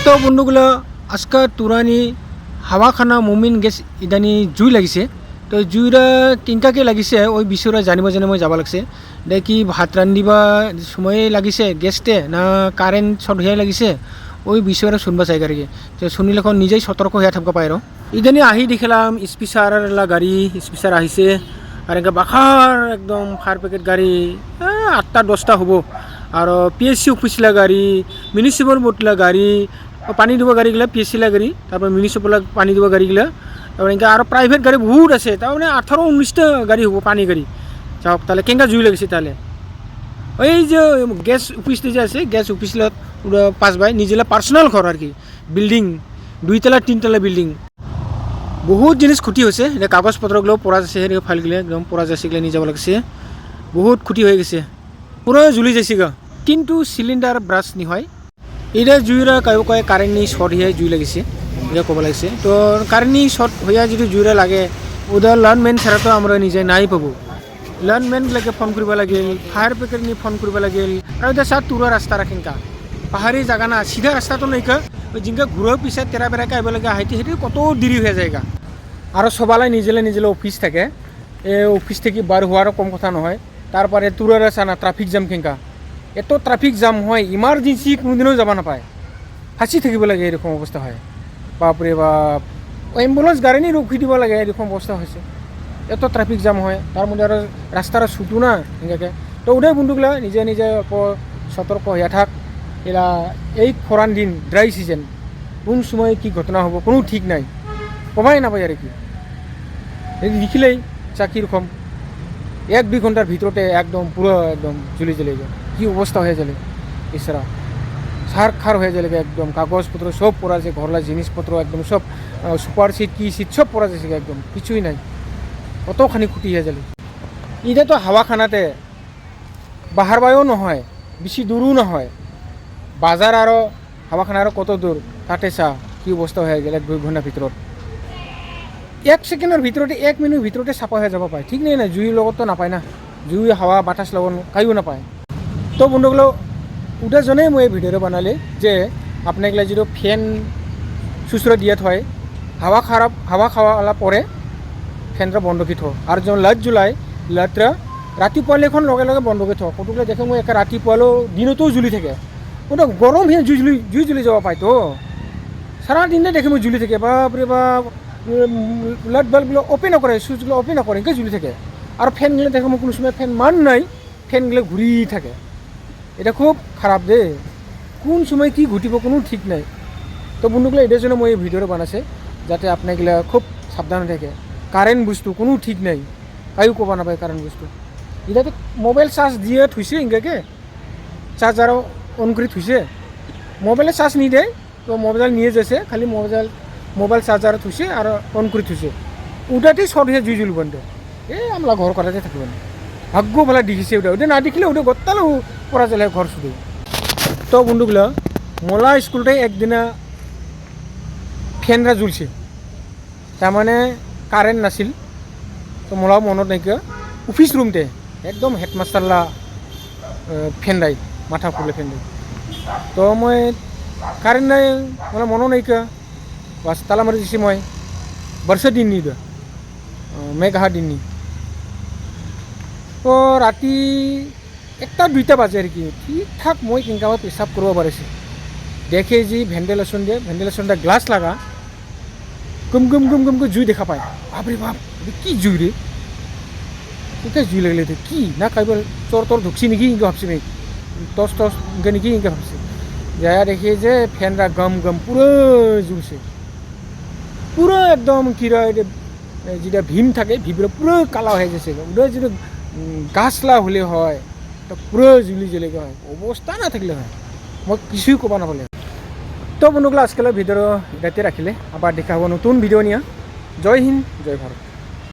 তো বন্ধুগুলো আজকে তুরানি হাওয়াখানা মুমিন গেছ ইদানি জুই লাগিছে। তো জুইরা কিনকাকে লাগিছে ওই বিষয়টা জানিব জানি মই যাব লাগছে। দেখি ভাত রান্ধিবা সময় লাগিছে গেছতে না কারেন্ট শর্ট হয়ে লাগিছে ওই বিষয়টা শুনবা চাই আর কি। তো শুনিলে নিজেই সতর্ক হয়ে থাকবা পাই আর ইদানি আহি দেখিলাম স্পেশার গাড়ি স্পেশার আহিছে আর এনেকৈ বাখার একদম ফায়ার প্যাকেট গাড়ি 8টা 10টা হব। আর পিএসসি অফিসলা গাড়ি মিউনিসিপাল বোর্ডলা গাড়ি পানি দিব গাড়িগুলা পিএসসিলা গাড়ি তারপর মিউনিসিপাল পানি দিব গাড়িগুলা তারপর এনেকৈ আর প্রাইভেট গাড়ি বহুত আছে তার মানে 18-19টা গাড়ি হব পানি গাড়ি। যাওক তাহলে কেঙ্কা জুই লাগিছে তাহলে ওই যে গ্যাস অফিসটা যে আছে গ্যাস অফিসলা পাস বাই নিজেলা পার্সোনাল ঘর আর কি বিল্ডিং 2তলা 3তলা বিল্ডিং বহুত জিনিস ক্ষতি হয়েছে। এটা কাগজপত্রগুলো পড়া যাচ্ছে সেদিকে ফাইলগুলো একদম পড়া যাচ্ছে এগুলো নিয়ে যাব লাগছে বহুত ক্ষতি হয়ে গেছে পুরো জ্বলি যাইছে গা কিন্তু সিলিন্ডার ব্রাশ নি হয় এটা জুইরা কায়ো কয় কারেন্ট নি শর্ট হয়ে জুই লাগিছে এটা ক'ব লাগছে। তো কারেন্ট নি শর্ট হইয়া যদি জুইরা লাগে ওদের লাইনম্যান ছাড়া তো আমরা নিজে নাই পাবো। লাইনম্যানবিলাকে ফোন কৰিব লাগিল ফায়াৰ ব্ৰিগেড নি ফোন কৰিব লাগিল আর এটা চা তুরা রাস্তা রাখেনকা পাহাড়ি জায়গা না সিধা রাস্তাটো নাইকা ওই জিনকা ঘুরার পিছে তেরা বেড়াকে আইব লাগে হাইতে হেঁটে কত দেরি হয়ে যায় আর সবাই নিজেলে নিজেলে অফিস থাকে এই অফিস থেকে বার হওয়ারও কম কথা নহয়। তারপরে তুরার আসা না ট্রাফিক জাম কেঙ্কা এত ট্রাফিক জাম হয় ইমার্জেন্সি কোনোদিনও যাব নাপায় ফাঁসি থাকিব লাগে এরকম অবস্থা হয়। বাপরে বাপ অ্যাম্বুলেন্স গাড়ি নিয়ে রুখি দিব লাগে এরকম অবস্থা হয়েছে এত ট্রাফিক জাম হয় তার মধ্যে আর রাস্তাটা ছুটো না এঙ্গাকে। তো ওটাই বন্ধুগুলা নিজে নিজে সতর্ক হয়ে থাক এরা এই খরান দিন ড্রাই সিজন কোন সময় কি ঘটনা হবো কোনো ঠিক নাই কমাই নাপাই আর কি। দেখিলেই চা কীরকম 1-2 ঘন্টার ভিতরতে একদম পুরো একদম জ্বলে জ্বলে যায় কী অবস্থা হয়ে যাবে এছাড়া সার খার হয়ে যাবে একদম কাগজপত্র সব পড়া আছে ঘরলা জিনিসপত্র একদম সব সুপার সিট কি সিট সব পড়া যাচ্ছে একদম কিছুই নাই কতখানি ক্ষতি হয়ে যাবে। এটা তো হাওয়াখানাতে বাহার বাইও নহয় বেশি দূরও নহয় বাজার আরও হাওয়াখানা আরও কত দূর তাতে চা কি অবস্থা হয়ে গেল 1-2 ঘন্টার ভিতরত 1 সেকেন্ডের ভিতরতে 1 মিনিটের ভিতরতে চাপা হয়ে যাব পায় ঠিক নেই না জুইর লগত তো নাপায় না জুই হাওয়া বাতাস লগত কাইও নাপায়। তো বন্ধুগুলো ওটার জন্যই মই এই ভিডিওটা বানালে যে আপনাকে যদি ফ্যান সুসরা দিয়ে হয় হাওয়া খাওয়া পরে ফ্যানটা বন্ধ কি থো আর যখন লাইট জ্বলাই লাইটটা ৰাতিপুৱালে এখন লগে লগে বন্ধ কৰি থো কতগুলো দেখে মই একে ৰাতিপুৱালেও দিনতেও জ্বলি থাকে ওটা গরম হয়ে জুই জ্বলি যাব পায় তো সারা দিনে দেখে মই জ্বলি থাকে বাপরে বাপ লাইট বাল্বগুলো ওপেন নকরে সুইচগুলো ওপেন নকরে এঁকে জ্বলি থাকে আর ফ্যানগুলো দেখে মই কোনো সময় ফ্যান মান নাই ফ্যানগুলো ঘুরি থাকে এটা খুব খারাপ দে কোন সময় কি ঘটিব কোনো ঠিক নাই। তো বন্ধুগুলো এটার জন্য মই এই ভিডিওটা বানাইছে যাতে আপনাগুলা খুব সাবধানে থাকে কারেন্ট বস্তু কোনো ঠিক নাই কাইও ক'ব নাপায় কারেন্ট বস্তু এটাতে মোবাইল চার্জ দিয়ে থৈছে ইংগাকে চার্জ আরও অন করে থৈছে মোবাইলে চার্জ নিদে তো মোবাইল নিয়ে যাচ্ছে খালি মোবাইল চার্জার থৈছে আর অন করে থৈছে ওটাতেই শর্ট হয়ে জুই জ্বলব এই আমরা ঘর করাতে থাকব না ভাগ্য ভালো দেখিছে ওটা না দেখিলে ওটা গত্তালেও পড়া চলে ঘর শুধু। তো বন্ধুগুলো মোলা স্কুলটাই একদিনা ফ্যানরা জ্বলছে তার মানে কারেন্ট নাছিল তো মোলাও মনত নাইকিয়া অফিস রুমতে একদম হেডমাস্টারলা ফ্যান দেয় মাথা ফুলে ফ্যান দেয় তো মই কারেন্ট নাই মোলা মনো নাইকিয়া বাস তালা মারি দিছি মই বর্ষা দিন নি মেঘ আহা দিন নি তো রাতি 1টা-2টা বাজে আর কি ঠিকঠাক মই কেনেকা পেশাব করব পাৰিছে দেখে যে ভেন্টিলেশনটা গ্লাস লাগা গুম গুম গুম গুম করে জুই দেখা পায় বাপরে বাপ কি জুই রে কোথায় জুই লাগলে কি না কাইবার চর ঢুকছি নাকি ইনকে ভাবছি নাকি টস ইনকে নাকি ইনকে ভাবছি যা দেখি যে ফ্যানরা গম গম পুরো জ্বলছে পুরো একদম কিরা যেটা ভীম থাকে ভীমরা পুরো কালা হয়ে যাচ্ছে ওটা যদি গাছলা হলে হয় তো পুরো জ্বলি জ্বলেকে হয় অবস্থা না থাকলে হয় মই কিছুই ক'ব নাপালে। তো বন্ধুগুলো আজকাল ভিডিও এটাতে রাখিলে আবার দেখা হবো নতুন ভিডিও নিয়ে। জয় হিন্দ জয় ভারত।